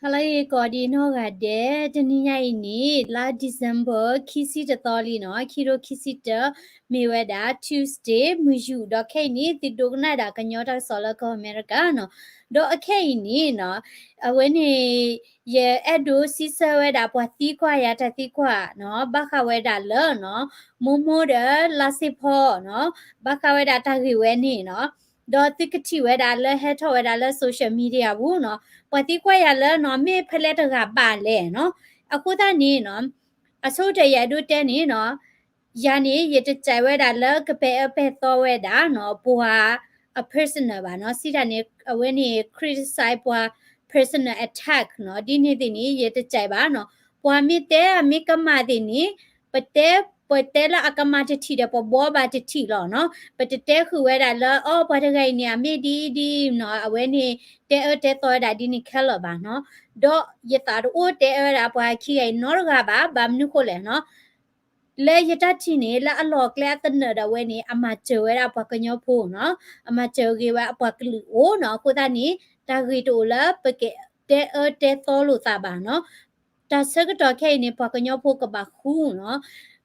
Halai kodi no ga de taniya ini la December kisi de toli no kiro kisi de miweda Tuesday muju do kai ni ti dogna da kanyo da sola ko America no do akai ni no when ye edo sisa weda pati kwa ya tati kwa no baka weda le no momo de la sipo no baka weda tagi weni no do tikati weda le heto weda le social media bu noปฏิกว่ายาละเนาะไม่เพลตกะบาเลยเนาะอะคูตานี่เนาะอะโซเตยาดูเตนี่เนาะยานี่ยะจะใจไว้ดาละกะเปอเปตอไว้ดาเนาะปัว a personal บาเนาะสิดานี่เวนี่ criticize ปัว personal attack เนาะดินี่ตินี่ยะจะใจบาเนาะปัวมีเตมีกะมาตินี่ปะเตปะเตละอะกะมาจะทีเดปบ่บาจะทีหรอเนาะปะเตคือไว้ดาละอ้อปะทะไกเนี่ยมีดีเนาะเวนี่เตตัวดาดินี่แค่ละบาเนาะดอยตาโอเตดาปาขี้ไอ้นอรกาบามนุโคเลยเนาะလေယတတိနေလာအလောကလဲတနဒဝဲနေအမချေဝဲအပကညောဖို့နော်အမချေကေဝအပကလူအိုနော်ကိုတနီတာဂီတိုလာပကေတဲသောလို့သာပါနော်တာစကတော့ခဲနေပကညောဖို့ကပါခူးနော်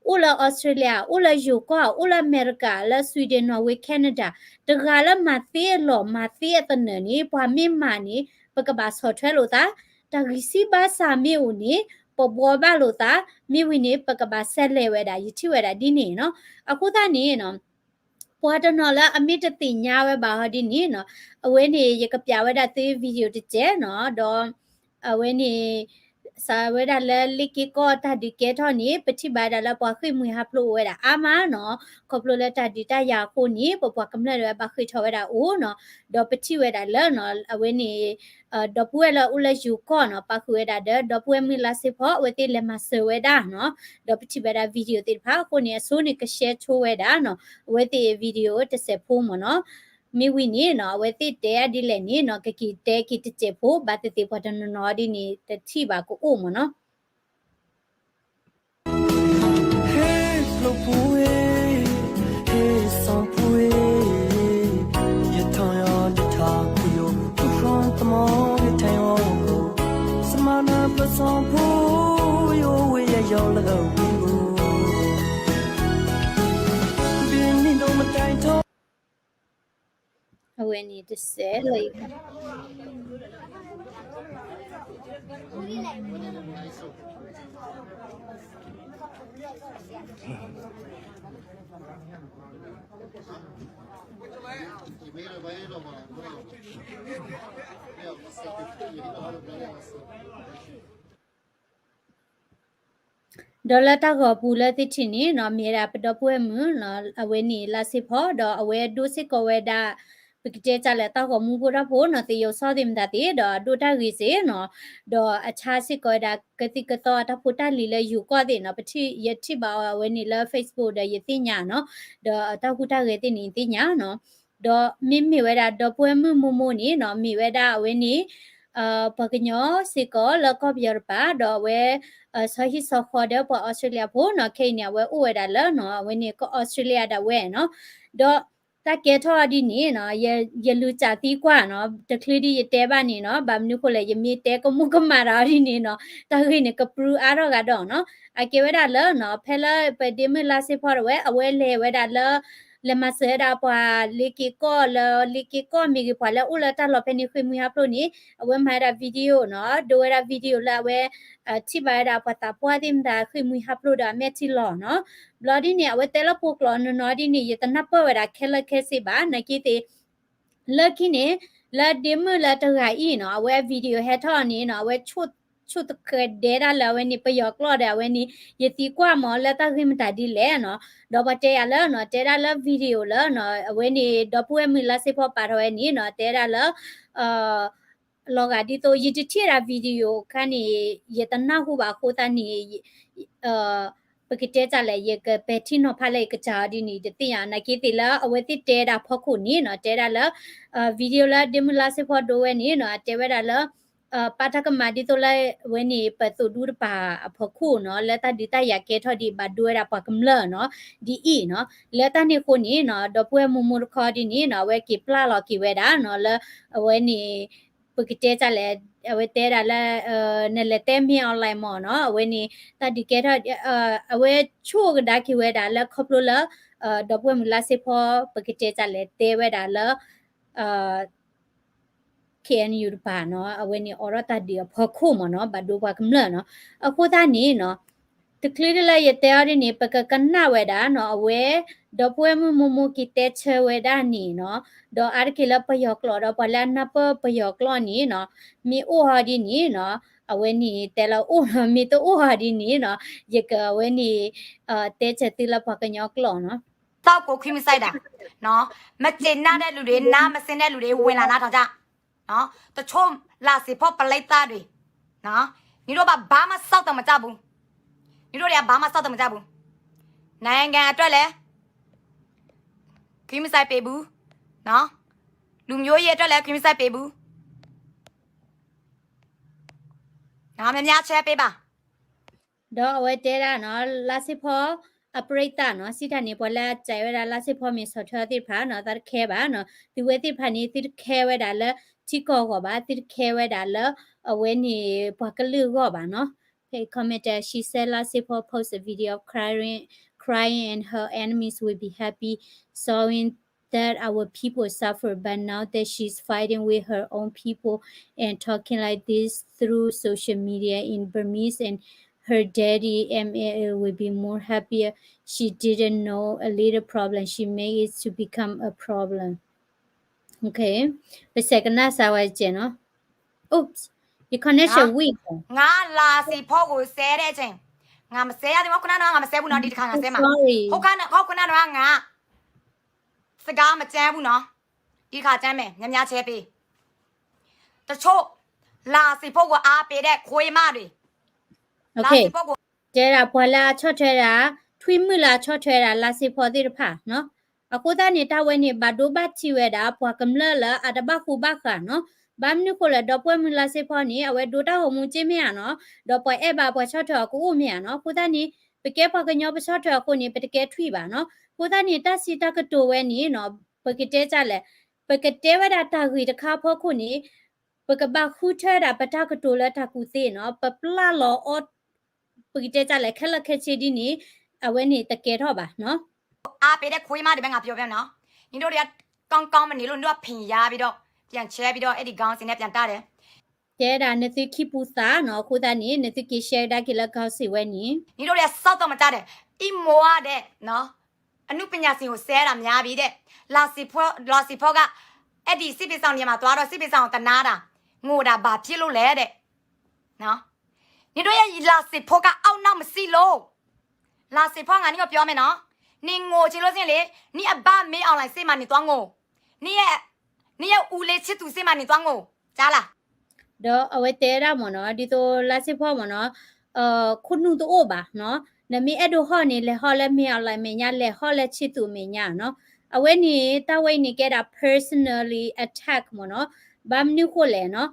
ဥလာဩစတြေးလျဥလာယူကာဥလာအမေရိကလာဆွီဒင်နော်ဝေကနေဒါတကလာမသေးလောမသေးတနနေပွားမြမာနေပကပါဆော့ထွဲလို့သာတာဂီစီပါစာမေဦးနေပဘောဘာလို့သာမိဝိနေပကပါဆက်လေဝဲတာယတိဝဲတာဒီနေနော်အခုသားနေနော်ပွားတနော်လာအမိတတိညာဝဲပါဟဒီနေနော်အဝဲနေရကပြဝဲတာသေးဗီဒီယိုတကျဲနော်တော့အဝဲနေစာဝဲတာလဲလိကီကောတာဒီကဲထောနေပတိပါဒါလာပွားခိမွေဟပလို့ဝဲတာအာမနော်ခေါပလို့လဲတာဒီတရာခုနေပွားကမလဲဝဲပါခိထောဝဲတာအိုးနော်တော့ပတိဝဲတာလဲနော်အဝဲနေดอป่วยละอุลยูก่อนเนาะปะคุเวดาเดดอป่วยมีลาสิพอเวติเลมาเซเวดาเนาะดอปฏิเวดาวิดีโอติพาคนเนี่ยซูนี่ก็แชร์โชว์เวดาเนาะเวติวิดีโอตะเสพูมเนาะมีวินี่เนาะเวติเตอดิเลนี่เนาะกะกีเตกิตเจพูบาตติพอดนเนาะดินี่ตะทิบากูโอมเนาะSong for you, we are your love. Being in the title. အဝဲနေတဆဲလေဒေါ်လာတာကပူလက်တိချင်နေနော်မြေတာပတော့ပွဲမနော်အဝဲနေလာစစ်ဖို့တော့အဝဲဒုစစ်ကဝဲတာပကတဲ့ကြလဲတော့ကမူကိုတော့ဖို့နော်တေယောစောတင်တာတေတော့ဒိုတာရီစေနော်တော့အခြားစစ်ကောတာကတိကတော့တဖူတာလီလဲယူကောတဲ့နော်ပတိယတိပါဝဲနေလဲ Facebook တဲ့ယသိညာနော်တော့တခုတာရဲ့တင်နေသိညာနော်တော့မိဝဲတာတော့ပွဲမမနေနော်မိဝဲတာအဝဲနေပကညောစစ်ကောလကောပြရပါတော့ဝဲဆာဟီဆောခေါ်တဲ့ပေါ်ဩစတြေးလျဖို့နော်ခိနေဝဲဥဝဲတာလဲနော်ဝဲနေကဩစတြေးလျတာဝဲနော်တော့တကဲထော်ဒီနေနော်ရလူချတီကွာနော်တကလေးဒီတဲပါနေနော်ဗမ်နုခိုလေယမီတဲကမှုကမာရာဒီနေနော်တခိနေကပရူအားတော့ကတော့နော်အကေဝဲတာလဲနော်ဖဲလဲပဒီမလာစေဖော်ဝဲအဝဲလေဝဲတာလဲle masera pa liki ko mi ki pala ula ta lo pe ni khwi mu ha pro ni awe ma ra video no do ra video la we thi ba ra pa ta pwa dim da khwi mu ha pro da me thi lo no bloody ni awe te lo pok lo no di ni ye ta na pa we ra khela khesi ba na ki te lucky ni la dim la ta ga i no awe video he tho ni no awe chuột cái đề ra là when ni bây giờ lo đã when ni ye ti qua mà là ta khi mà ta đi lẽ nó đó bắt tay là nó tay ra là video là nó when ni đó bữa mình là sẽ phải rồi ni nó tay ra là lo cái đi tôi ye ti ra video cái ni ye ta na hu ba khu ta ni bởi cái tay ra là ye cái bé thi nó phải là cái chả đi ni để tiền này cái thì là when ti tay ra phô khu ni nó tay ra là video là để mình là sẽ phải đồ when ni nó tay ra làปาทกมาดิโตไลเวนี่ปะตุดูปาพอคู่เนาะแล้วตาดิตายาเกทอดีบาด้วยราปากำเลเนาะดีอีเนาะแล้วตานี่คนนี้เนาะดอป่วยมุคอดีนี่เนาะเวกิปลาลอกิเวดาเนาะแล้วเวนี่ปกิเจจะแล အဝဲတဲတာလဲနဲ့လက်တဲမြင်အွန်လိုင်းမော်နော်အဝဲနေတာဒီကဲတော့အဝဲချို့ကဒါခိဝဲတာလဲခေါပလိုလဲဒေါ်ပွဲမလာစေဖောပကတဲ့ကြလဲတဲဝဲတာလဲKNU ပါနော်အဝဲနေအော်ရတာဒီဖောခုမနော်ဘဒိုပါကမလနော်အခုသားနေနော်တကလေးလည်းရတဲ့ရနေပကကနဝဲတာနော်အဝဲဒေါ်ပွဲမကီတဲ့ချဝဲတာနေနော်ဒေါ်အာကီလပယောကလောဒေါ်ပလန်နပယောကလောနေနော်မီအိုဟာဒီနေနော်အဝဲနေတဲ့လောအိုမီတိုအိုဟာဒီနေနော်ရကဝဲနေတဲ့ချက်တိလပကညောကလောနော်တောက်ကိုခွိမဆိုင်တာနော်မကျင်နာတဲ့လူတွေနားမစင်တဲ့လူတွေဝင်လာနာထောင်ကြနော်တချို့လာစီဖို့ပလိုက်သားတွေနော်ညီတို့ဘာမှစောက်တော့မကြဘူးညီတို့တွေကဘာမှစောက်တော့မကြဘူးနိုင်ငံအတွက်လည်းခွိမဆိုင်ပေးဘူးနော်လူမျိုးရေးအတွက်လည်းခွိမဆိုင်ပေးဘူးနော်များချဲပေးပါဒေါ်အဝဲတဲတာနော်လာစီဖို့အပရိသနော်စီထနေပေါ်လာကြိုင်ဝဲတာလာစီဖို့မီဆော့ထော်တိဖာနော်တခဲပါနော်ဒီဝဲတိဖာနေတိခဲဝဲတာလဲချီကောကပါတိခဲဝဲတာလဲအဝဲနေဘကလူကောပါနော် Hey commenter she said last people post a video of crying and her enemies will be happy showing that our people suffer but now that she's fighting with her own people and talking like this through social media in Burmese and her daddy MAL will be more happier. She didn't know a little problem. She made it to become a problem. Okay. The second last hour, Jenna. Oops. Your connection weak. ငါလာစီဖို့ကိုဆဲတဲ့ချိန်ငါမဆဲရသေးဘူးခုနကတော့ငါမဆဲဘူးနော်ဒီတစ်ခါငါဆဲမှာဟုတ်ခုနကတော့ငါစကားမကြမ်းဘူးနော်ဒီခါကြမ်းမယ်များချဲပေးတချို့လာစီဖို့ကိုအားပေးတဲ့ခွေးမတွေ Okay. ကျဲတာဘွာလာချော့ထဲတာထွေးမှုလာချော့ထဲတာလာစီဖို့တိတဖာနော်အခုသားနေတာဝဲနေဘဒိုဘတ်ချီဝဲတာဘွာကမလလအတဘခုဘခါနော်ဘာမနုကိုလေဒေါ်ပွဲမလာစီဖို့နေအဝဲဒိုတာဟိုမူချင်းမရနော်ဒေါ်ပွဲအဲ့ဘာဘွာချော့ထော်ကိုမရနော်ခုသားနေပကဲပကညောပချော့ထော်ကိုနေပတကဲထွေးပါနော်ခုသားနေတစီတကတိုဝဲနေနော်ပကတဲကြလဲပကတဲဝဲတာတာခွေတခါဖို့ခုနေပကဘခုထဲတာပတကတိုလဲတာကူသေးနော်ပပလာလောအော်ပကတဲကြလဲခက်လက်ခက်ချီဒီနေအဝဲနေတကဲတော့ပါနော်အားပေးတဲ့ခွေးမတွေပဲငါပြောပြနော်ညီတို့တွေကကောင်းမနေလို့တို့ကဖင်ရပြီးတော့ပြန်ချဲပြီးတော့အဲ့ဒီခေါင်းစင်နဲ့ပြန်တားတယ်ကျဲတာနသိခိပူစာနော်ခုသားနေနသိကိရှဲတာကိလကောက်စီဝဲနေညီတို့တွေကစောက်တော့မကြတဲ့အီမိုရတဲ့နော်အနုပညာရှင်ကိုဆဲတာများပြီတဲ့လာစီဖောကအဲ့ဒီစစ်ပစ်ဆောင်နေမှာသွားတော့စစ်ပစ်ဆောင်တနာတာငိုတာဘာဖြစ်လို့လဲတဲ့နော်ညီတို့ရဲ့လာစီဖောကအောက်နောက်မစီလို့လာစီဖောငါနီကပြောမယ်နော်နင်ငိုချင်လို့စင်လေနီအဘမေးအောင်လိုက်စိတ်မနေသွားငိုနီရဲ့ဦးလေးချစ်သူစိတ်မနေသွားငိုကြားလားတော့အဝဲတဲရမနော်ဒီတော့လာစီဖောမနော်ခုနုတော့ပါနော်နမီအဲ့ဒိုဟောနေလေဟောလဲမေအောင်လိုက်မညာလေဟောလဲချစ်သူမညာနော်အဝဲနေတဝဲနေကြတာ personally attack မနော်ဘာမနုခိုလဲနော်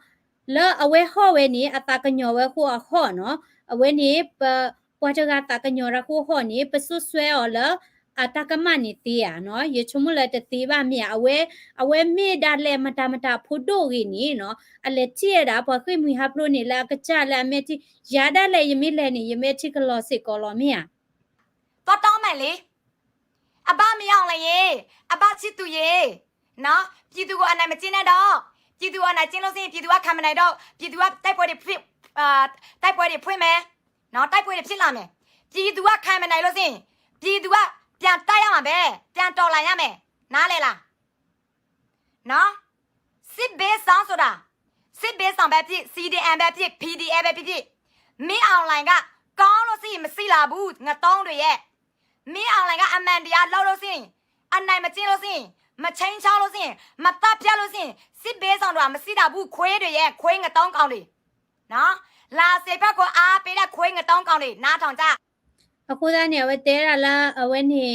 လောအဝဲဟောဝဲနေအတာကညောဝဲဟောဟောနော်အဝဲနေပွားတကတာကညောရခိုဟောနေပစွဆွဲော်လအတာကမနေတေးရနော်ရချုံမလက်တေးပါမြအဝဲမေဒါလဲမတာဖိုတိုကြီးနီနော်အလက်ချီရတာဘခွေမီဟာပရိုနေလာကကြလာမဲတီရာဒလဲယမေလဲနေယမေတီကလောစစ်ကောလောမြတော့တောင်းမယ်လေအဘမအောင်လေရေအဘချစ်သူရေနော်ပြည်သူကိုအနိုင်မကျင်းနဲ့တော့ပြည်သူကအနိုင်ကျင်းလို့စရင်ပြည်သူကခံမနိုင်တော့ပြည်သူကတိုက်ပွဲတွေဖွင့်မယ်နော်တိုက်ပွဲတွေဖြစ်လာမယ်ပြည်သူကခံမနိုင်လို့စရင်ပြည်သူကပြန်တိုက်ရမှာပဲပြန်တော်လာရမယ်နားလေလားနော်စစ်ဘေးဆောင်ဆိုတာစစ်ဘေးဆောင်ပဲဖြစ် CDM ပဲဖြစ် PDA ပဲဖြစ်မင်းအွန်လိုင်းကကောင်းလို့စီမစီလာဘူးငတုံးတွေရဲ့မင်းအွန်လိုင်းကအမှန်တရားလောက်လို့စင်အနိုင်မကျင်းလို့စင်မချင်းချောင်းလို့စင်မတပ်ပြလို့စင်စစ်ဘေးဆောင်တို့ကမစီတာဘူးခွေးတွေရဲ့ခွေးငတုံးကောင်တွေနော်လာစေဘက်ကိုအားပေးတဲ့ခွေးငတုံးကောင်တွေနားထောင်ကြအခုသားနေဝဲတဲရလာအဝဲနေ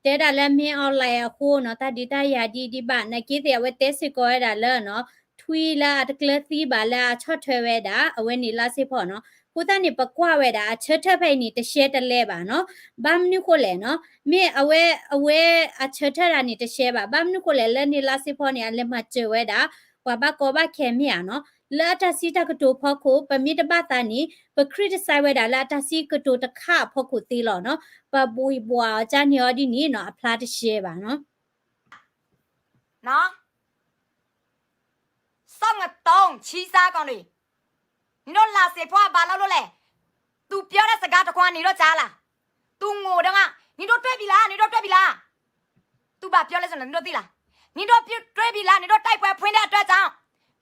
တဲရလာမင်းအွန်လိုင်းအခုနော်တဒီတရာဒီပါနကိတဲ့ဝဲတဲစစ်ကောရတာလဲနော်ထွီလာတကလသီပါလာချော့ထွဲဝဲတာအဝဲနေလာစစ်ဖို့နော်ကိုသားနေပကွဝဲတာချထဖိတ်နေတရှဲတလဲပါနော်ဘာမနုကိုလဲနော်မင်းအဝဲအချထရာနေတရှဲပါဘာမနုကိုလဲလဲနေလာစစ်ဖို့နေအလဲမကျွဲတာဘာဘကောဘခဲမြာနော် ละตาซีตากระโตพอโคปะมีตะบาตานี่ปะคริติไซเวดาละตาซีกระโตตะคะพอโคตีหรอเนาะปะบุยบัวจานยอดีนี่เนาะอพลาตเชบาเนาะ နော်စောင့်ငတုံးချီးစားကောင်းတွေနင်တို့လာစေဖွားဘာလို့လဲ तू ပြောတဲ့စကားတခွန်းနင်တို့ကြားလား तू ငိုတော့ကနင်တို့တွေ့ပြီလား तू ဘာပြောလဲဆိုတော့နင်တို့သိလားနင်တို့တွေ့ပြီလားနင်တို့တိုက်ပွဲဖွင့်တဲ့အတွက်ကြောင့်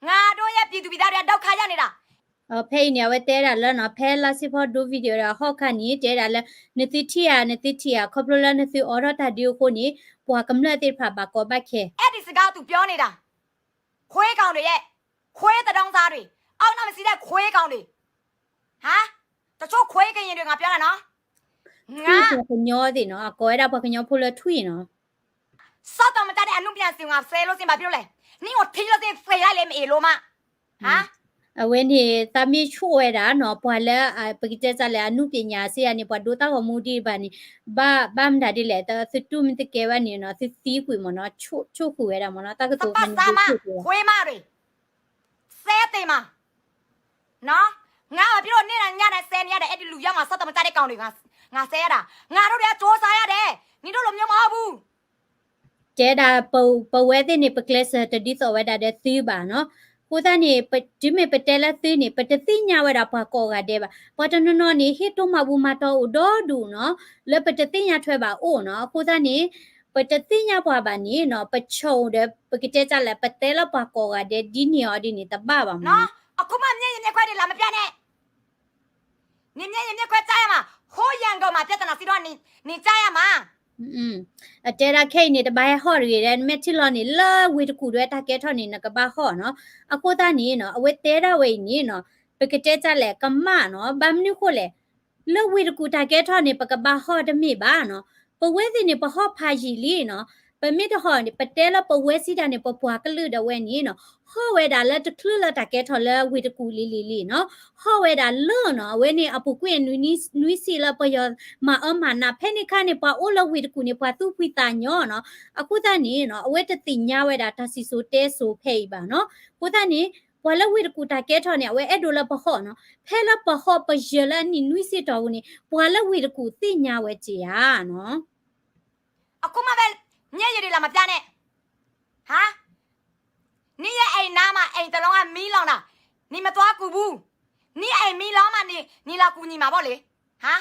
ငါတို့ရဲ့ပြည်သူပြည်သားတွေဒုက္ခရောက်နေတာ ဖေးနေဝဲတဲတာလဲနော်ဖဲလာစီဖို့ဒိုဗီဒီယိုရဟောက်ခါနီတဲတာလဲနတိတီယာခေါပလိုလာနတိအော်ရတာဒီယိုကိုနီပွာကမ္လတိဖာဘာကောဘခဲ အဲ့ဒီစကား तू ပြောနေတာခွေးကောင်တွေရဲ့ခွေးတောင်သားတွေအောက်နောက်မစီတဲ့ခွေးကောင်တွေဟာတချို့ခွေးကရင်တွေငါပြောတာနော် ငါကညောဒီနော်အကောရပကညောဖိုလထွေနော် စောက်တော်မတတ်တဲ့အနုပြန်စင်ကဆဲလို့စင်ဘာပြောလဲနင်းကိုထိလို့စင်ဖေးလိုက်လေမအေလို့မဟာ အဝင်းဒီသမီချိုဝဲတာနော်ပွာလဲပကိတဲစလဲအနုပညာစီရနေပွာဒိုတာဟမူဒီဘာနီဘာမ်ဒါဒီလေတသတူမတကေဝနီနော်သီကွေမနော်ချိုခွေရမနော်တက စ တူ ပတ်စားမခွေးမတွေဆဲတယ်မနော်ငါပြောလို့နေတာညနဲ့ဆဲနေရတဲ့အဲ့ဒီလူရောက်မှာစောက်တော်မတတ်တဲ့ကောင်တွေကငါဆဲရတာငါတို့တွေကစ조사ရတယ်နင်တို့လိုမျိုးမဟုတ်ဘူး ကျဲတာပဝဲတဲ့နေပကလစ်တဒီသောဝဲတာတဲ့သီးပါနော်ကိုသားနေဒီမေပတဲလာသီးနေပတတိညာဝဲတာပွားကောကတဲ့ပါပေါ်တနော်နော်နေဟစ်တော့မဘူးမတော့ဒေါ်ဒူနော်လဲပတတိညာထွဲပါအိုနော်ကိုသားနေပတတိညာပွားပါနေနော်ပချုံတဲ့ပကတဲ့ကြလဲပတဲလာပွားကောကတဲ့ဒီနီယောဒီနေတပပါမ နော်အခုမှမျက်ရည်မျက်ခွက်တွေလာမပြနဲ့နင်မျက်ရည်မျက်ခွက်ကြားရမှာဟိုးရန်ကုန်မှာပြဿနာစီတော့နင်ကြားရမှာ အတဲရာခိနေတဘိုင်ဟော်ရီတဲ့မက်တီလော်နေလာဝေတကူတွေတာကဲထော်နေနကဘာဟောနော်အခုသားနေနော်အဝဲတဲရာဝေနေနော်ပကတဲ့ကြလဲကမနော်ဘမ်နုခိုလေလဝေတကူတာကဲထော်နေပကဘာဟော်တမိပါနော်ပဝဲစီနေပဟော့ဖာကြီးလီနော်ပမစ်ဟော်နေပတဲလပဝဲစီတာနေပပွားကလူတဝဲနေနော်ဟောဝဲတာလက်တခလလတာကဲထော်လဲဝေတကူလီနော်ဟောဝဲတာလောနော်ဝဲနေအပူကွင်းနွီစီလပယောမအမနာဖဲနေခါနေပွားအိုလဝေတကူနေပွားသူဖွီတာညောနော်အခုသားနေနော်အဝဲတတိညာဝဲတာတစီဆိုတဲဆိုဖေးပါနော်ကိုသားနေပွာလဝေတကူတာကဲထော်နေဝဲအဲ့ဒိုလပဟောနော်ဖဲလပဟောပယလနီနွီစီတော်ဝင်ပွာလဝေတကူတိညာဝဲကြည်ရနော် အခုမှပဲမျက်ရည်တွေလာမပြနဲ့ဟာနင်ရဲ့အိမ်နားမှာအိမ်တလုံးကမီးလောင်တာနင်မသွားကူဘူးနင်အိမ်မီးလောင်မှနင်လာကူညီမှာပေါ့လေဟာ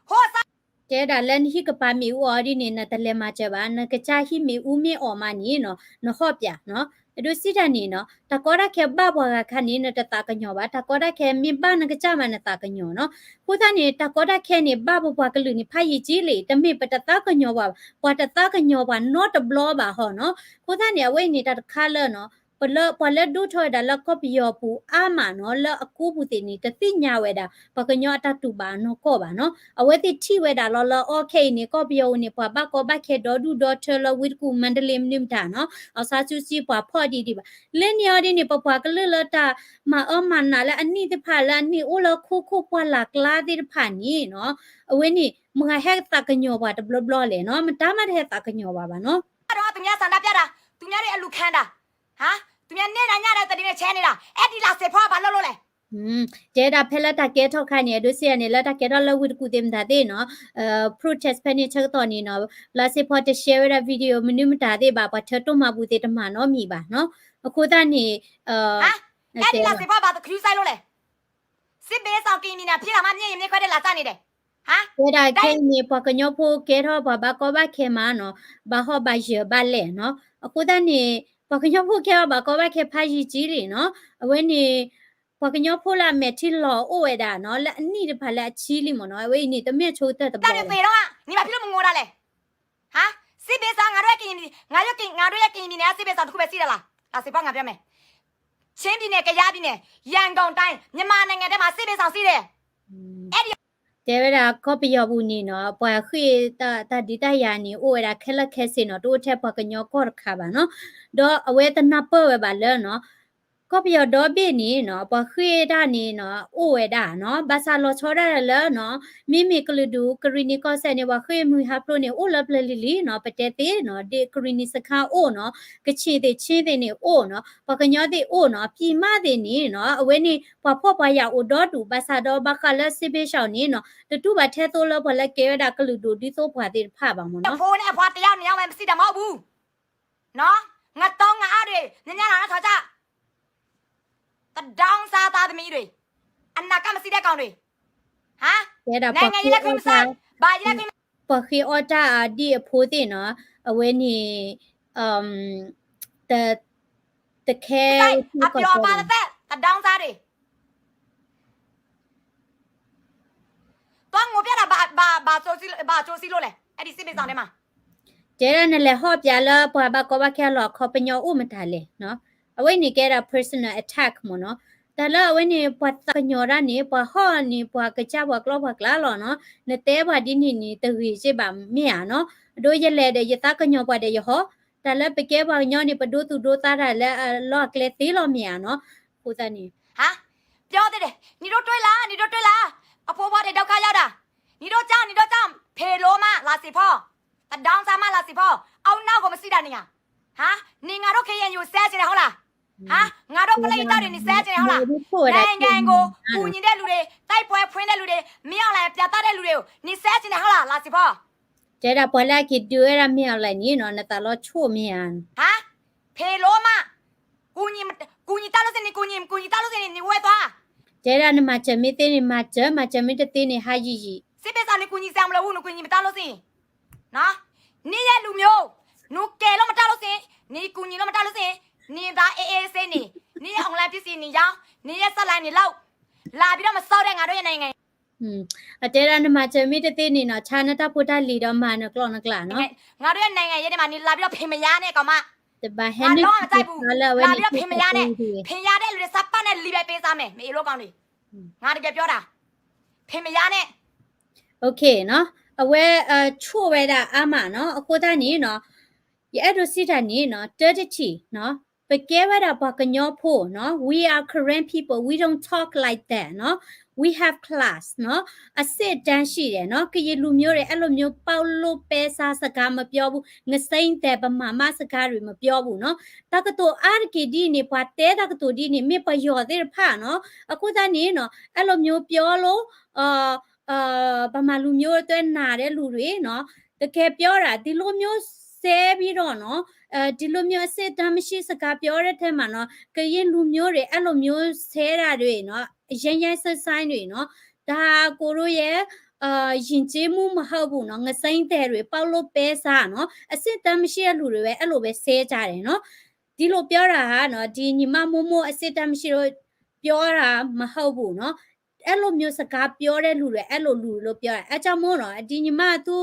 ဟိုစား ကျဲဒါလန်ဟိကပါမီဦးအော်ဒီနေနတလဲမှာကျပါနကချာဟိမီဦးမီအော်မနီနော်နဟော့ပြနော်အဲ့တို့စစ်တန်နေနော်တကောရခဲဘဘွားကခဏနေနတတာကညောပါတကောရခဲမိဘနကချမနတာကညောနော်ခုသနေတကောရခဲနေဘဘဘွားကလူနေဖိုင်ကြီးလေတမိပတတာကညောပါပွာတတာကညောပါ not blow ပါဟောနော်ခုသနေအဝိနေတာခါလနော်ပလဒုထော်ဒါလကပယောပူအာမနော်လအကူပူတင်နေတသိညာဝဲတာပကညောတတူပါနော်ကောပါနော်အဝဲတိထိဝဲတာလောโอเคနေကောပယောနေပွားဘကောဘခဲဒေါ်ဒူဒေါ်ထလဝစ်ကူမန္တလေးမြင့်တာနော်အစာချူစီပွားဖော်ဒီဒီပါလင်းယောဒီနေပပွားကလလတာမအမနာလအနိတဖာလနိအိုလခုခုပွားလာကလာဒီဖာနီနော်အဝဲနေမငါဟက်တကညောပါတဘလဘလလေနော်မတမတဲ့တကညောပါပါနော် တော့သူများဆန္ဒပြတာသူများတွေအလူခံတာဟာသူများနေတာညတဲ့တတိနဲ့ချဲနေတာအဲ့ဒီလာစေဖွားဘာလို့လဲ ကျဲဒါဖဲလက်တာကဲထောက်ခနေဒုစီရနေလက်တာကဲတော့လဝစ်ကူတင်တာတဲ့နော်protest ဖဲနေချက်တော်နေနော်လာစေဖို့တ share ရဗီဒီယိုမနုမတာတဲ့ပါပထတော့မှာဘူးတဲ့တမနော်မိပါနော်အခုတန်းနေအဲ့ဒီလာစေဖွားဘာသူခရူးဆိုင်လို့လဲစစ်ဘေးဆောင်ကင်းနေတာဖြစ်တာမှမျက်ရည်မျက်ခွက်တွေလာစနေတယ်ဟာ ကျဲဒါခဲနေပကညောဖို့ကဲတော့ဘာကောဘခဲမနော်ဘာဟောဘာရဘာလဲနော်အခုတန်းနေပကညောဖို့ခဲဘာကောဘခဲဖာကြီးကြီးလေနော်အဝဲနေပကညောဖိုလာမေတီလောအိုဝဲတာနော်လက်အနိတဖာလက်ချီလီမနော်အဝဲနေတမဲချိုးတက်တ တာ ဘော တွေသေတော့ညီမဖြစ်လို့မငိုတာလဲဟာစစ်ဘေးဆောင်ငါတို့ရဲ့ကင်းငါတို့ရဲ့ကင်းနေစစ်ဘေးဆောင်တစ်ခုပဲစီးတယ်လားလာစေဖွားငါပြောမယ်ချင်းပြည်နယ်ကယားပြည်နယ်ရန်ကုန်တိုင်းမြန်မာနိုင်ငံထဲမှာစစ်ဘေးဆောင်စီးတယ်အဲ့ဒီ ကျဲဒါကောပယောဘူးနေနော်ပွာခွေတာဒီတယာနေအိုဝဲတာခဲလက်ခဲစင်နော်တို့ထက်ပကညောကောရခါပါနော်တော့အဝဲတနပဝဲပါလဲနော် ก็ไปดอเบนี่เนาะปะเคดานี่เนาะโอเวดาเนาะบาซาโลชอดาแล้วเนาะมิกลดูกรีนิก็เซเนว่าเคมือฮับโรเนี่ยโอลับลิลิเนาะปะเตเตเนาะเดกรีนิสคาโอเนาะกะชีเตชีเตนี่โอเนาะปะกะญอเตโอเนาะปีมาเตนี่เนาะเวนี่ปะพ่อปะยาโอดอดูบาซาดอบาคาลซิเบชาวนี่เนาะตะตูบะเทโตลบละเกวดากลดูดิโตพาเตพาบางม จะ เนาะ โพเนี่ยพอตะยาวเนี่ยมันสิดะมอบูเนาะงัดต้องงาอะดิเนี่ยนะเขาจะตะดองซาตาตะมีดิอันนักก็มาสิได้ก่อนดิฮะ เจดา ไหน ปะ ไง เค ยี่ละ อ คุ อ ณใส่ จา บายยี่ละคุณ ปะเคออจาดีโพเตเนาะเวนี่แต่แต่แค่ ใส่ ที่ อับ ก็ ยอ จะ ปาตะตะดองซาดิต้องงูเปียดบาโจซิโลเลยไอ้ดิสิเบซังได้มา เจรานั่นแหละฮอบยาละปะบะก็บะแค่หลอกเขาเป็นยออุ้มทาเลยเนาะเอาไว้นี่แกได้ personal attack หมดเนาะแต่ละเอาไว้นี่ปะตะญอรานี่ปะฮอนี่ปะกะจาบะกลอบะกลาหรอเนาะเนเตบะดินี่ตะวีเจบะเมียเนาะโดยยะแลเดยตะกะญอปะเดยฮอแต่ละไปแกบะญอนี่ปะดูตุดูตาได้แล้วลอกเลตีลอเมียเนาะกูตานี่ ฮะပြောသေးတယ်ညီတို့တွေ့လားအဖိုးဘွားတွေဒုက္ခရောက်တာညီတို့ကြောင့်ဖေလိုမလာစီဖောတဒေါင်းစားမလာစီဖောအောင်နောက်ကိုမစီတာနေရဟာနေငါတို့ခေရင်ယူဆဲချင်တယ်ဟုတ်လားဟာငါတို့ပလိတ်တောက်တွေနေဆဲချင်တယ်ဟုတ်လားနိုင်ငံကိုကူညီတဲ့လူတွေတိုက်ပွဲဖွင့်တဲ့လူတွေမင်းအောင်လည်းပြတ်တတ်တဲ့လူတွေကိုနေဆဲချင်တယ်ဟုတ်လားလာစီဖော เจดาปะละกิดูเอราเมียอะไรนี่เนาะนะตาลอโชเมีย ဟာဖေလိုမကူညီတောက်လို့စနေကူညီတောက်လို့စနေနေဝဲသွား เจดานะมาจะมีเตนี่มาจะมีเตนี่หายียี စစ်ပစ်ဆောင်နေကူညီဆံမလို့ဘူးနကူညီမတောက်လို့စင်နော်နေရဲ့လူမျိုးနူကဲလို့မတောက်လို့စင်နေကူညီလို့မတောက်လို့စင်နေသားအေးစင်းနေရဲ့အွန်လိုင်းပစ္စည်းနေရောင်းနေရဲ့ဆက်လိုင်းနေလောက်လာပြီးတော့မစောက်တဲ့ငါတို့ရဲ့နိုင်ငံ เจดานะมาจะมีเตนี่เนาะชานะตาพุทธาลีดอมานะกลอนะกลาเนาะ ငါတို့ရဲ့နိုင်ငံရဲ့ထဲမှာနေလာပြီးတော့ဖင်မရနဲ့ကောင်မ แต่บาแฮ ငါ นนี่ တော့မကြိုက်ဘူး ละเว้ လာ นี่ ပြီးတော့ဖင်မရနဲ့ဖင်ရတဲ့လူတွေစပတ်နဲ့လီပဲပေးစားမယ်မေလို့ကောင်းလေငါတကယ်ပြောတာဖင်မရနဲ့ โอเคเนาะเอาไว้ชั่วไว้ดาอามาเนาะโคตานี่เนาะยะอดสิตานี่เนาะ30เนาะไปแก้ไว้ดาปะกะญอโพเนาะ we are Korean people we don't talk like that เนาะ we have class เนาะအစစ်တန်းရှိတယ်เนาะကရေလူမျိုးတွေအဲ့လိုမျိုးပေါလို့ပဲစားစကားမပြောဘူးငစိမ့်တဲ့ပမာမစကားတွေမပြောဘူးเนาะတကတိုအာကီဒီနေပါတဲတကတိုဒီနေမေပယောတဲ့ဖာเนาะအခုသားနေเนาะအဲ့လိုမျိုးပြောလို့ပမာလူမျိုးအတွက်နာတဲ့လူတွေเนาะတကယ်ပြောတာဒီလိုမျိုးဆဲပြီးတော့เนาะဒီလိုမျိုးအစစ်တမ်းမရှိစကားပြောတဲ့ထဲမှာเนาะကရင်လူမျိုးတွေအဲ့လိုမျိုးဆဲတာတွေเนาะရဆက်ဆိုင်တွေเนาะဒါကိုတို့ရဲ့ရင်ကျေးမှုမဟုတ်ဘူးเนาะငစိမ့်တဲ့တွေပေါက်လို့ပဲစားเนาะအစစ်တမ်းမရှိတဲ့လူတွေပဲအဲ့လိုပဲဆဲကြတယ်เนาะဒီလိုပြောတာဟာเนาะဒီညီမမိုးမိုးအစစ်တမ်းမရှိတော့ပြောတာမဟုတ်ဘူးเนาะအဲ့လိုမျိုးစကားပြောတဲ့လူတွေအဲ့လိုလူလို့ပြောတာအဲကြောင့်မို့တော့ဒီညီမသူ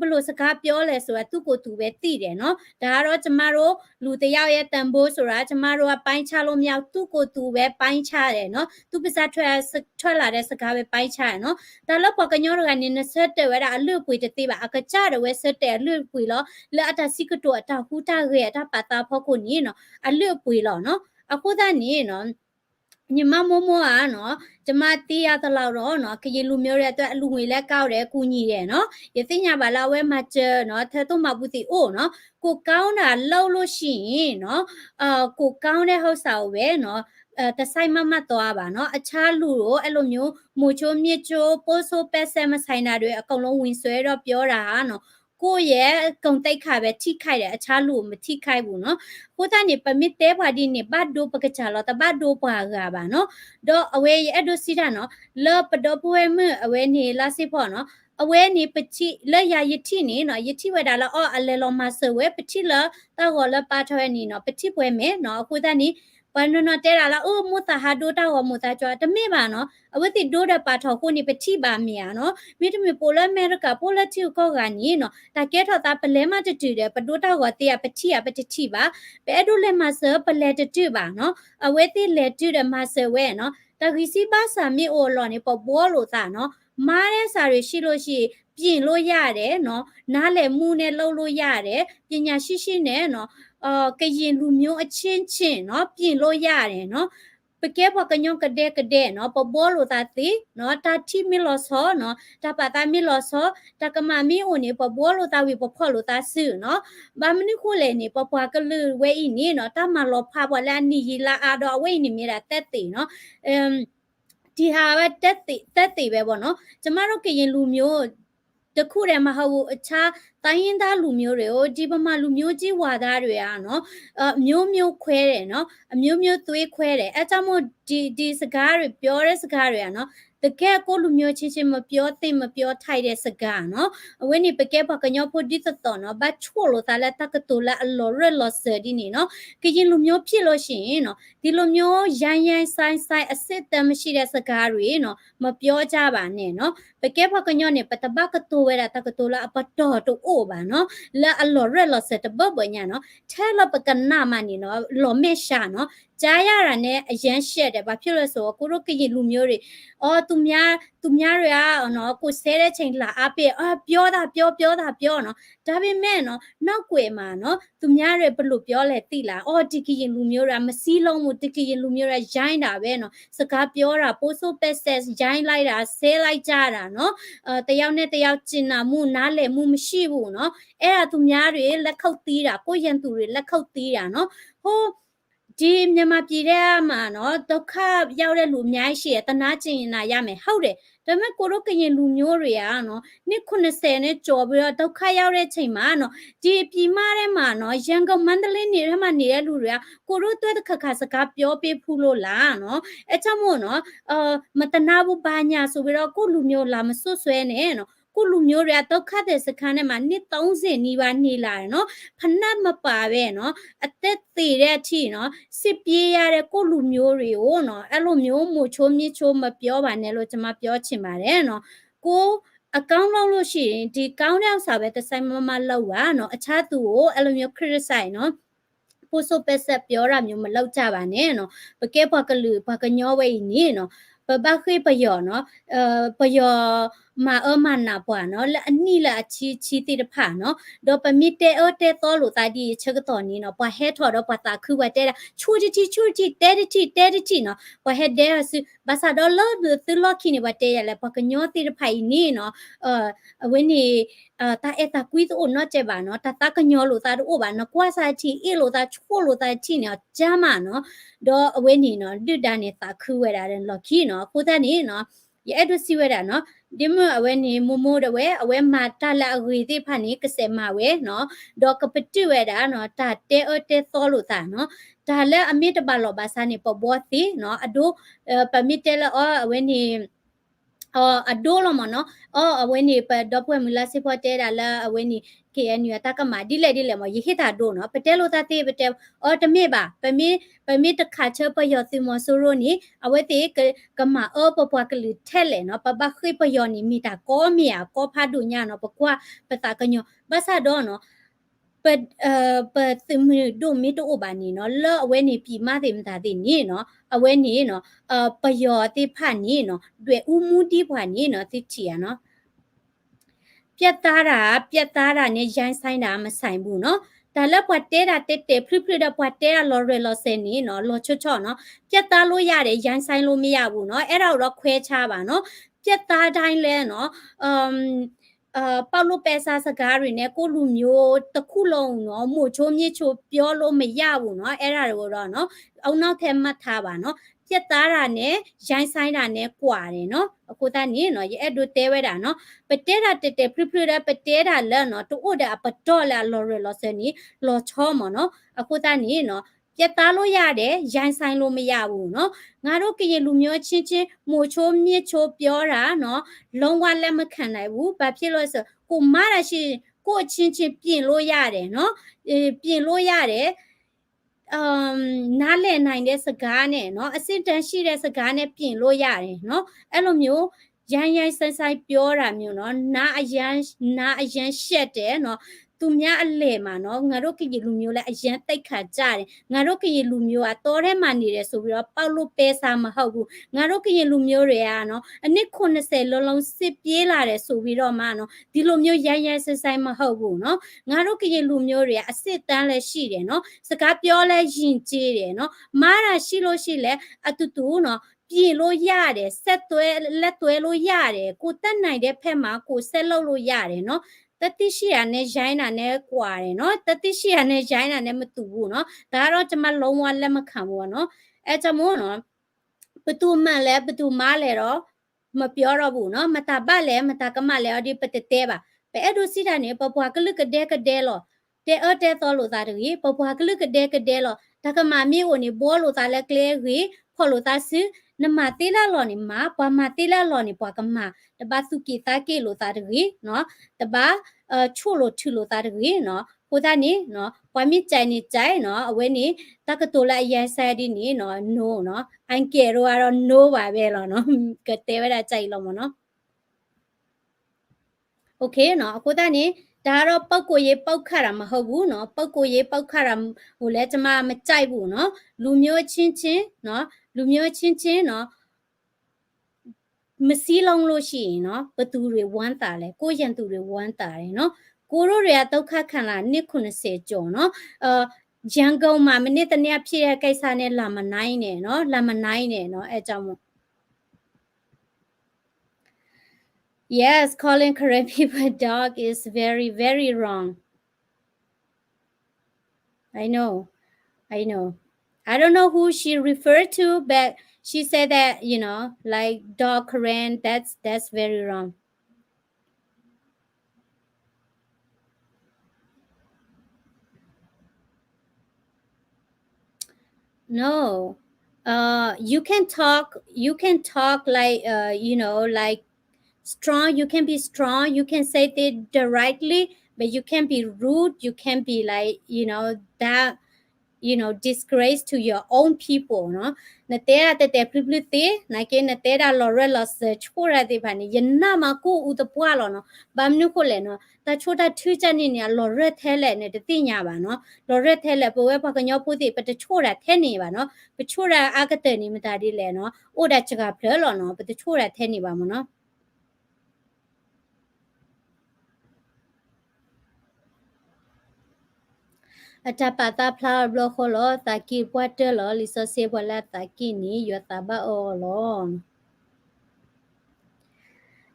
ဘလို့စကားပြောလဲဆိုတာသူ့ကိုသူပဲသိတယ်เนาะဒါကတော့ကျမတို့လူတယောက်ရဲ့တန်ဖိုးဆိုတာကျမတို့ကပိုင်းခြားလို့မရသူ့ကိုသူပဲပိုင်းခြားတယ်เนาะသူပါစထွက်လာတဲ့စကားပဲပိုင်းခြားတယ်เนาะဒါလို့ပကညောရကနေ20ဝဲတာအလွတ်ပွေတသိပါအကကြရဝဲဆက်တဲ့အလွတ်ပွေလို့လက်အတစီကတိုအတဟူတာရဲ့အတပါတာဖို့ကိုနီเนาะအလွတ်ပွေလို့เนาะအခုသားနီเนาะညီမမိုးမိုးอ่ะเนาะကျမတီးရသလောက်တော့เนาะခရီးလူမျိုးတွေအတွက်အလူငွေလက်ကောက်တယ်ကူညီတယ်เนาะရသိညာပါလာဝဲမှာကျเนาะထဲတော့မပူတီအိုเนาะကိုကောင်းတာလှုပ်လို့ရှိရင်เนาะကိုကောင်းတဲ့ဟုတ်စာကိုပဲเนาะတဆိုင်မသွားပါเนาะအခြားလူတို့အဲ့လိုမျိုးမူချိုမြစ်ချိုပိုးဆိုးပက်ဆက်မဆိုင်တာတွေအကုန်လုံးဝင်ဆွဲတော့ပြောတာဟာเนาะကိုရဲ့ကုံတိတ်ခါပဲထိခိုက်တယ်အခြားလူမထိခိုက်ဘူးเนาะကိုသားနေပမစ်တဲပါဒီနေဘတ်ဒိုပကချာလောတဘတ်ဒိုပါကပါเนาะတော့အဝဲရဲ့အဒိုစီတာเนาะလောပဒပွဲမအဝဲနေလာစီဖို့เนาะအဝဲနေပချိလက်ရယတိနေเนาะယတိဝဲတာလောအလဲလောမဆဝဲပချိလတောလပါထွဲနေเนาะပချိပွဲမဲเนาะကိုသားနေပနနတဲလာအိုမူတာဟာဒိုတာဟောမူတာကြွတမေပါเนาะအဝဲတိဒိုဒပါထောကိုနေပချိပါမီယာเนาะမိတမီပိုလမဲရကပိုလတီကိုကနီเนาะတကဲထောတာပလဲမတတူတယ်ပဒိုတာကိုတေးပချိရပတိပါပဲဒိုလဲမဆပလဲတတူပါเนาะအဝဲတိလဲတူတယ်မဆဝဲเนาะတခိစီပါစာမီအိုလော်နေပဘောလို့တာเนาะမားတဲ့စာတွေရှိလို့ရှိပြင်လို့ရတယ်เนาะနားလည်မှုနဲ့လုပ်လို့ရတယ်ပညာရှိနဲ့เนาะ ကရင်လူမျိုးအချင်းချင်းเนาะပြင်လို့ရတယ်เนาะပကဲဘကညောကတဲ့ကတဲ့เนาะပဘောလိုတာတိเนาะတာတိမီလောဆောเนาะတာပတာမီလောဆောတာကမမီအိုနေပဘောလိုတာဝီပဖော်လိုတာဆူเนาะဘာမနိခုလေနေပပွားကလူဝဲဤနေเนาะတာမလောဖာဘလာနီဟီလာအာတော့ဝဲနေမီတာတက်တိเนาะဒီဟာပဲတက်တိပဲပေါ့เนาะကျမတို့ကရင်လူမျိုးတခုတည်းမဟုတ်ဘူးအခြားတိုင်းရင်းသားလူမျိုးတွေကိုဒီပမာလူမျိုးကြီးဝါသားတွေကနော်မျိုးခွဲတယ်နော်အမျိုးသွေးခွဲတယ်အဲကြောင့်မို့ဒီစကားတွေပြောတဲ့စကားတွေကနော်တကယ်ကိုလူမျိုးချင်းမပြောသိမပြောထိုက်တဲ့စကားနော်ဝင်းနေပကဲပကညောဖို့ဒီတော့နော်ဘာချိုလို့တာလက်တကတူလာအလောရလောဆဒီနေနော်ကရင်လူမျိုးဖြစ်လို့ရှိရင်နော်ဒီလူမျိုးရိုင်းဆိုင်အစ်စ်တမရှိတဲ့စကားတွေနော်မပြောကြပါနဲ့နော်ပကဲပကညောနေပတဘကတူဝဲတာတကတူလာအပတော်တူအိုပါနော်လာအလောရလောဆတဘဘညာနော်ထဲလပကနာမနီနော်လောမေရှာနော်ကြားရတာနဲ့အရန်ရှက်တယ်ဘာဖြစ်လို့ဆိုတော့ကိုတို့ကရင်လူမျိုးတွေသူများတွေကနော်ကိုဆဲတဲ့ချိန်လာအပြည့်ပြောတာပြောနော်ဒါပေမဲ့နော်နောက်ွယ်မှာနော်သူများတွေဘလို့ပြောလဲသိလားဒီကရင်လူမျိုးတွေကမစည်းလုံးဘူးဒီကရင်လူမျိုးတွေကရိုင်းတာပဲနော်စကားပြောတာပိုးဆိုးပက်ဆက်ရိုင်းလိုက်တာဆဲလိုက်ကြတာနော်တယောက်နဲ့တယောက်ကျင်နာမှုနားလည်မှုမရှိဘူးနော်အဲ့ဒါသူများတွေလက်ခုပ်တီးတာကိုရန်သူတွေလက်ခုပ်တီးတာနော်ဒီမြန်မာပြည်ထဲမှာနော်ဒုက္ခရောက်တဲ့လူအများကြီးရှိရတနာကျင်နာရမယ်ဟုတ်တယ်ဒါပေမဲ့ကိုတို့ကရင်လူမျိုးတွေကနော်နှစ်80နဲ့ကြော်ပြီးတော့ဒုက္ခရောက်တဲ့ချိန်မှာနော်ဒီပြည်မထဲမှာနော်ရန်ကုန်မန္တလေးနေထဲမှာနေတဲ့လူတွေကကိုတို့တွေ့တဲ့ခါစကားပြောပေးဖူးလို့လားနော်အဲကြောင့်မို့နော်မတနာဘူးဘာညာဆိုပြီးတော့ကိုလူမျိုးလာမစွတ်ဆွဲနဲ့နော်ကိုလူမျိုးတွေကဒုက္ခတဲ့စခန်းထဲမှာနှစ်30နီးပါးနေလာတယ်နော်ဖနတ်မပါပဲနော်အသက်သေးတဲ့အထိနော်စစ်ပြေးရတဲ့ကိုလူမျိုးတွေကိုနော်အဲ့လိုမျိုးမို့ချိုးမြစ်ချိုးမပြောပါနဲ့လို့ကျွန်မပြောချင်ပါတယ်နော်ကိုအကောင့်လောက်လို့ရှိရင်ဒီကောင်းတဲ့ဥစ္စာပဲတစ်ဆိုင်မလောက်ပါနော်အခြားသူကိုအဲ့လိုမျိုး criticize နော်ပို့ဆိုပက်ဆက်ပြောတာမျိုးမလောက်ကြပါနဲ့နော်ပကဲဘကလူဘကညောဝဲနေနော်ပခေပယောနော်ပယောမနာပွားနော်အနိလာချီတိတဖာနော်တော့ပမီတဲတဲတော်လို့တာဒီချက်တော်နီနော်ပွားဟဲထော်တော့ပွားတာခုဝတဲချူတီတဲတီနော်ပွားဟဲဒဲဆူဘာသာတော့လို့သူလို့ခိနေဘတဲရလဲပကညောတိတဖိုင်နီနော်အဝင်းနေတာeta cuido no che ba no ta ka nyo lo ta do ba no kwa sa chi e lo ta chwo lo ta chi no jama no do awe ni no du da ne ta khu we da den lo ki no ko ta ni no ye edu si we da no dimu awe ni momo de we awe ma ta la agri ti pha ni kse ma we no do ka ptu we da no ta te so lo ta no da le amit ba lo ba sa ni po bo ti no ado permit le awe ni a dolo mo no aweni pa dopwe mula sipote da la aweni KNU ta ka ma dile mo yihita do no patelo ta te pete tame ba pami ta kha che pa yo simo soro ni awete ka ma popwa kli thele no pa ba khoi pa yo ni mi ta ko mi ya ko pha du nya no pa kwa pa ta ka nyo ba sa do no pa tumi do mi to ba ni no la aweni pi ma te mta te ni no awe ni no pa yo ti pha ni no dwe umu ti pha ni no ti chi ya no ပြတ်သားတာနဲ့ရိုင်းဆိုင်တာမဆိုင်ဘူးเนาะဒါလည်းပွားတဲတာတက်ဖရပွားတဲတာလော်ရလော်စဲနေเนาะလော်ချော့เนาะပြတ်သားလို့ရတယ်ရိုင်းဆိုင်လို့မရဘူးเนาะအဲ့ဒါတော့ခွဲခြားပါเนาะပြတ်သားတိုင်းလဲเนาะပေါလို့ပဲစားစကားတွေနဲ့ကိုလူမျိုးတစ်ခုလုံးเนาะမို့ချိုးမြစ်ချိုးပြောလို့မရဘူးเนาะအဲ့ဒါတွေကိုတော့เนาะအောက်နောက်ထဲမှတ်ထားပါเนาะပြတ်သားတာနဲ့ရိုင်းဆိုင်တာနဲ့ကွာတယ်เนาะအခုတည်းနေเนาะရဲ့ဒိုတဲဝဲတာเนาะပတဲတာတက်ဖရရပတဲတာလဲเนาะတိုးတာပတော့လာလော်ရလော်စနီလော်ချောမเนาะအခုတည်းနေเนาะပြတ်သားလို့ရတယ်ရိုင်းဆိုင်လို့မရဘူးเนาะငါတို့ကရင်လူမျိုးချင်းမိုချိုးမြစ်ချိုးပြောတာเนาะလုံးဝလက်မခံနိုင်ဘူးဘာဖြစ်လို့ဆိုကိုမရရှိကိုချင်းပြင်လို့ရတယ်เนาะပြင်လို့ရတယ်နားလည်နိုင်တဲ့စကားနဲ့เนาะအစစ်တန်းရှိတဲ့စကားနဲ့ပြင်လို့ရတယ်เนาะအဲ့လိုမျိုးရိုင်းဆိုင်ပြောတာမျိုးเนาะနားအရန်ရှက်တယ်เนาะ သူများအလဲမှာနော်ငါတို့ကရင်လူမျိုးလဲအရင်တိတ်ခါကြတယ်ငါတို့ကရင်လူမျိုးကတောထဲမှာနေတယ်ဆိုပြီးတော့ပေါက်လို့ပဲစားမဟုတ်ဘူးငါတို့ကရင်လူမျိုးတွေကနော်အနည်း80လုံးလုံးစစ်ပြေးလာတယ်ဆိုပြီးတော့မှနော်ဒီလိုမျိုးရိုင်းရိုင်းဆဲဆဲမဟုတ်ဘူးနော်ငါတို့ကရင်လူမျိုးတွေကအစစ်တမ်းလဲရှိတယ်နော်စကားပြောလဲယဉ်ကျေးတယ်နော်မားတာရှိလို့ရှိလဲအတူတူနော်ပြင်လို့ရတယ်ဆက်သွဲလက်သွဲလို့ရတယ်ကိုတက်နိုင်တဲ့ဖက်မှာကိုဆက်လုပ်လို့ရတယ်နော်တတိရှိရနဲ့ရိုင်းတာနဲ့ကွာတယ်နော်တတိရှိရနဲ့ရိုင်းတာနဲ့မတူဘူးနော်ဒါကတော့ကျွန်မလုံးဝလက်မခံဘူးနော်အဲကြောင့်မို့နော်ဘသူမှန်လဲဘသူမားလဲတော့မပြောတော့ဘူးနော်မတာပတ်လဲမတာကမလဲအဒီပတတဲပါပဲအဲ့တို့စီတာနေပပွားကလကဒဲလောတဲတော်လို့သားတွေပပွားကလကဒဲလောဒါကမမေကိုနေဘောလို့သားလဲကလေးကြီးဖော်လို့သားစနမတေးလာလော်နေမှာပွားမတေးလာလော်နေပွားကမတပတ်စုကီတာကေလို့သားတွေနော်တပတ်ချို့လို့ထူလို့သားတွေနော်ကိုသားနေနော်ပွားမြကြိုင်နေကြိုင်နော်အဝဲနေတကတိုလာရိုင်းဆိုင်ဒီနေနော် no နော်အန်ကေရောကတော့ no ပါပဲလောနော်ကတဲဝဲတာကြိုင်လို့မနော်โอเคနော်အခုတည်းနေဒါကတော့ပောက်ကိုရေးပောက်ခတ်တာမဟုတ်ဘူးเนาะပောက်ကိုရေးပောက်ခတ်တာဟိုလဲကျမမကြိုက်ဘူးเนาะလူမျိုးချင်းချင်းเนาะလူမျိုးချင်းချင်းเนาะမစည်းလုံးလို့ရှိရင်เนาะဘသူတွေဝမ်းတာလဲကိုရန်သူတွေဝမ်းတာတယ်เนาะကိုတို့တွေကဒုက္ခခံလာနှစ်90ကျော်เนาะရန်ကုန်မှာမိနစ်တနည်းဖြစ်တဲ့ကိစ္စနဲ့လာမနိုင်နဲ့เนาะလာမနိုင်နဲ့เนาะအဲကြောင့်မို့Yes, calling Korean people dog is very, very wrong. I know. I don't know who she referred to, but she said that, like dog Korean, that's very wrong. No. You can talk like like strong, you can be strong, you can say it directly, but you can be rude, you can be like that disgrace to your own people no na te publicity na ke na te da lo re lo se chora de ba ni yana ma ko u de bwa lo no ba mnu ko le no ta chota thu cha ni ni lo re the le ne de ti nya ba no lo re the le po we ba ka nyo pu ti pa de chora the ni ba no pa chora a ka te ni ma ta di le no o da cha ga phlo lo no pa de chora the ni ba mo no Atapata pla blo kholo taki pwate lo liso se bola taki ni yotaba olon.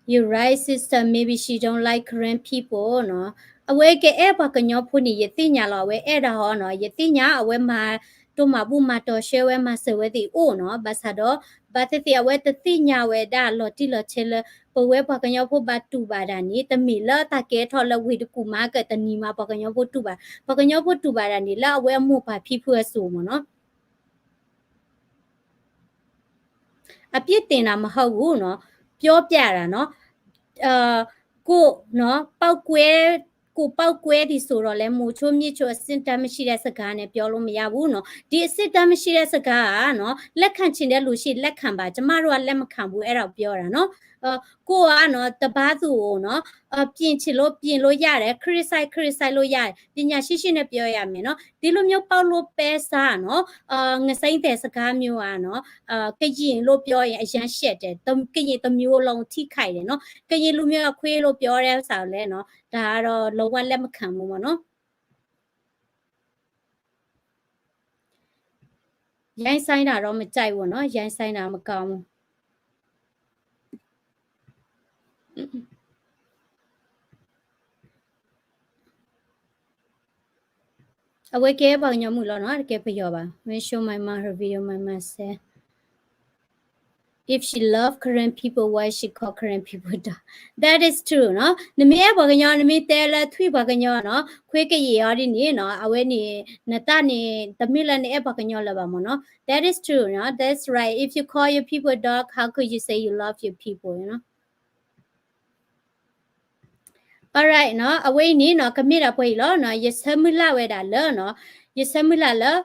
You're right, sister. Maybe she don't like Korean people, no. Awe ke e pa kanyo phuni yetinya lo we e da ho no yetinya awe ma to ma bu ma to she we ma se we ti o no ba sa do ba te ti awe te ti nya we da lo ti lo che le po we pa kanyo phu ba tu ba da ni te mi la ta ke tho le we de ku ma ke te ni ma pa kanyo phu tu ba da ni la awe mu pa phi phu so mo no အပြစ်တင်တာမဟုတ်ဘူးเนาะပြောပြတာเนาะကိုเนาะပောက်ကွဲကိုပောက်ကွဲဒီဆိုတော့လဲမိုချိုးမြစ်ချိုးအစစ်တမ်းမရှိတဲ့စကားနဲ့ပြောလို့မရဘူးเนาะဒီအစစ်တမ်းမရှိတဲ့စကားကเนาะလက်ခံချင်တဲ့လူရှိလက်ခံပါကျမတို့ကလက်မခံဘူးအဲ့ဒါပြောတာเนาะကိုကเนาะတပားသူကိုเนาะပြင်ချင်လို့ပြင်လို့ရတယ် criticize လို့ရတယ်ပညာရှိနဲ့ပြောရမယ်เนาะဒီလိုမျိုးပေါက်လို့ပဲစားเนาะငစိမ့်တဲ့စကားမျိုးอ่ะเนาะကရင်လို့ပြောရင်အရန်ရှက်တယ်ကရင်တစ်မျိုးလုံးထိခိုက်တယ်เนาะကရင်လူမျိုးကခွေးလို့ပြောတဲ့ဥစ္စာလဲเนาะဒါကတော့လုံးဝလက်မခံဘူးပေါ့เนาะရိုင်းဆိုင်တာတော့မကြိုက်ဘူးเนาะရိုင်းဆိုင်တာမကောင်းဘူးအဝဲကဲပေါ့ညမှုလို့เนาะတကယ်ပြောပါ when show my mom her video my mom said if she love Korean people why she call Korean people dog that is true เนาะနမေပေါ့ကညနမေတဲလဲထွေပေါ့ကညเนาะခွေးကရေရဒီနေเนาะအဝဲနေနတနေတမိလနေပေါ့ကညလပါမเนาะ that is true เนาะ that's right if you call your people dog how could you say you love your people you know alright เนาะအဝေးနေเนาะကမိတာပွေလောเนาะယစမလာဝဲတာလောเนาะယစမလာလော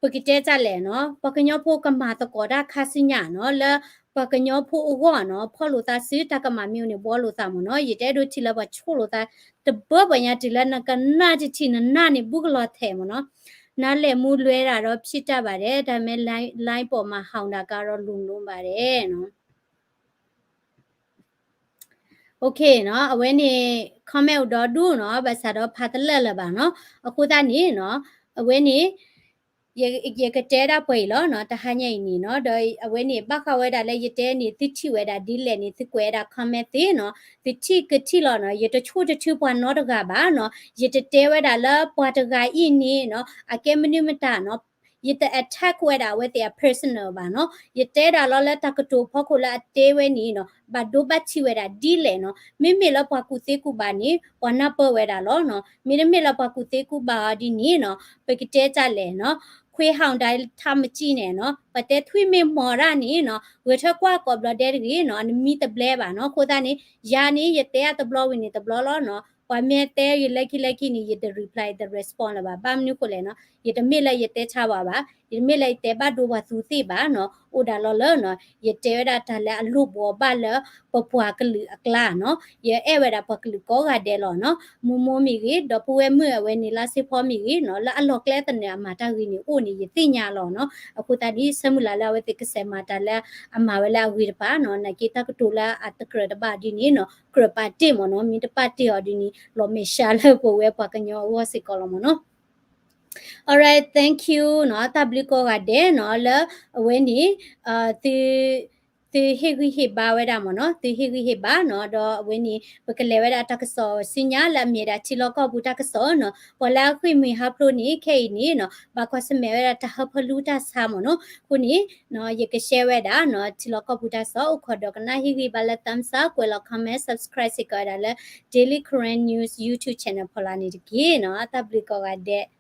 ปกติจะเลยเนาะปกญอพูกมาตะกอดาคาสิญาเนาะแล้วปกญอพูอ้วเนาะพอลูตาซื้อตากมามิวเนี่ยบ่ลูตามเนาะยเตดูทีละบ่ชูลูตาตะบ่บ่ญาติละนกันนาจิทีนานี่บุกลอแถมเนาะနားလည်မှုလွဲတာတော့ဖြစ်တတ်ပါတယ်ဒါပေမဲ့ line ပေါ်မှာဟောင်းတာကတော့လုံလုံးပါတယ်เนาะโอเคเนาะအဝဲနေ comment တော့ဒူเนาะဘာသာတော့ဖတ်လက်လပါเนาะအခုတနေ့เนาะအဝဲနေရကတဲတာပွေလောเนาะတဟညိနေเนาะတော့အဝဲနေဘခဝဲတာလဲရတဲနေတိချီဝဲတာဒီလဲနေသကွဲတာ comment သေးเนาะတိချီကတိလောเนาะရတချို့တချို့ပွားเนาะတကပါเนาะရတတဲဝဲတာလဲပွားတကဤနေเนาะအကဲမနုမတာเนาะยte attack weda with their personal ba no yete da lo la takato phokola ate we ni no ba do ba chi weda di le no mi lo pa ku te ku ba ni wana po weda lo no mi lo pa ku te ku ba di ni no pe ke te cha le no ခွေးဟောင်းတိုင်းထမကြည့်နဲ့နော်ပတဲ့ထွေးမေမော်ရနေနော်ဝထကွာကောဘလတဲ့ကြီးနော်မီတဘလဲပါနော်ခိုးသားနေယာနေရတဲ့တဘလဝင်နေတဘလလောနော်ပမဲတဲ့ရလက်ခိနေရတဲ့ reply the response လာပါဘာမနုကိုလဲနော်ရတဲ့မေလိုက်ရတဲ့ချပါပါရမေလိုက်တဲ့ဘတ်ဒိုဘာသူသိပါနော်အိုဒါလောလောနော်ရတဲ့ဒါတလဲအလုဘောပါလပပွားကလူအကလာနော်ရအဲဝဒါပကလူကောကတဲ့လောနော်မမမီကြီးတော့ပွေးมื่อဝဲနေလာစေဖောမီကြီးနော်လာအလောကလဲတနေမှာတာကြီးနေအိုနေရသိညာလောနော်အခုတဒီဆမူလာလာဝဲတကစမတာလဲအမဝဲလာဝီရပါနော်နကေတကတူလာအတကရတပါဒီနေနော်ကရပါတိမနော်မင်းတပါတိော်ဒီနီလောမေရှာလဲကိုဝဲပကညောဝစီကောလမနော်alright thank you เนาะ public ก็ได้เนาะแล้วเว้นนี่ตีเฮกิเฮบาเวดามเนาะตีเฮกิเฮบาเนาะดอเว้นนี่ปกเลเวดาตักซอสิญาละเมดาชิลก็บูตักซอเนาะพอลาคุยมีฮับโรนี่เคนี่เนาะบาควาสเมเวดาตะฮับพลูตาซามเนาะคุนี่เนาะยกเชเวดาเนาะชิลก็บูตาซออุขอดอกนะเฮกิบาละตัมซาควลคอมเมนต์ subscribe สิกอดาละ daily current news youtube channel พอลานี่ดิเนาะ public ก็ได้